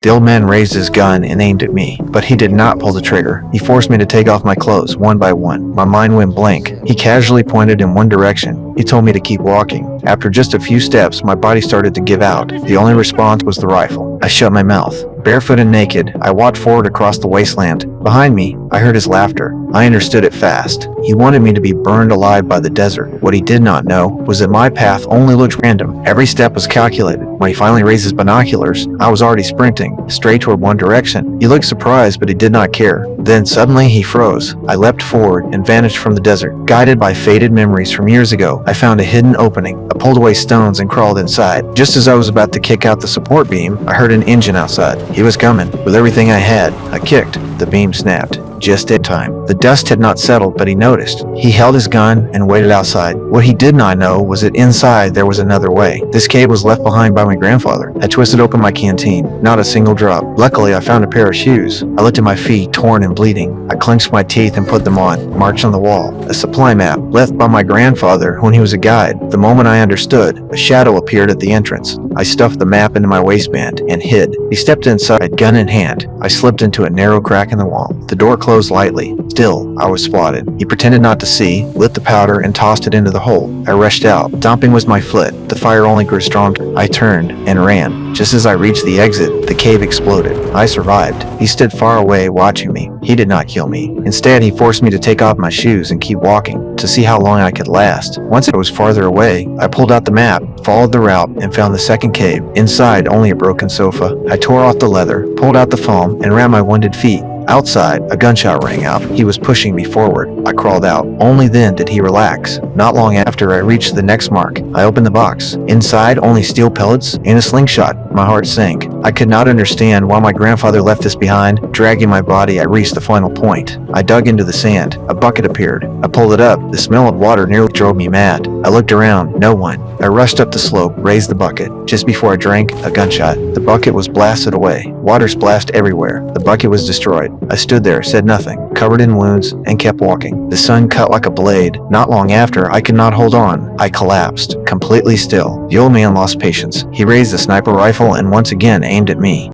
The old man raised his gun and aimed at me, but he did not pull the trigger. He forced me to take off my clothes one by one. My mind went blank. He casually pointed in one direction. He told me to keep walking. After just a few steps, my body started to give out. The only response was the rifle. I shut my mouth. Barefoot and naked, I walked forward across the wasteland. Behind me, I heard his laughter. I understood it fast. He wanted me to be burned alive by the desert. What he did not know was that my path only looked random. Every step was calculated. When he finally raised his binoculars, I was already sprinting, straight toward one direction. He looked surprised, but he did not care. Then suddenly he froze. I leapt forward and vanished from the desert. Guided by faded memories from years ago, I found a hidden opening. I pulled away stones and crawled inside. Just as I was about to kick out the support beam, I heard an engine outside. He was coming. With everything I had, I kicked. The beam snapped. Just in time. The dust had not settled, but he noticed. He held his gun and waited outside. What he did not know was that inside there was another way. This cave was left behind by my grandfather. I twisted open my canteen. Not a single drop. Luckily, I found a pair of shoes. I looked at my feet, torn and bleeding. I clenched my teeth and put them on. Marched on the wall. A supply map, left by my grandfather when he was a guide. The moment I understood, a shadow appeared at the entrance. I stuffed the map into my waistband and hid. He stepped inside, gun in hand. I slipped into a narrow crack in the wall. The door closed lightly. Still, I was spotted. He pretended not to see, lit the powder, and tossed it into the hole. I rushed out. Stomping was my foot. The fire only grew stronger. I turned and ran. Just as I reached the exit, the cave exploded. I survived. He stood far away watching me. He did not kill me. Instead, he forced me to take off my shoes and keep walking to see how long I could last. Once it was farther away, I pulled out the map, followed the route, and found the second cave. Inside, only a broken sofa. I tore off the leather, pulled out the foam, and ran my wounded feet. Outside, a gunshot rang out. He was pushing me forward. I crawled out. Only then did he relax. Not long after I reached the next mark, I opened the box. Inside, only steel pellets and a slingshot. My heart sank. I could not understand why my grandfather left this behind. Dragging my body, I reached the final point. I dug into the sand. A bucket appeared. I pulled it up. The smell of water nearly drove me mad. I looked around. No one. I rushed up the slope, raised the bucket. Just before I drank, a gunshot. The bucket was blasted away. Water splashed everywhere. The bucket was destroyed. I stood there, said nothing, covered in wounds, and kept walking. The sun cut like a blade. Not long after, I could not hold on. I collapsed, completely still. The old man lost patience. He raised the sniper rifle and once again aimed at me.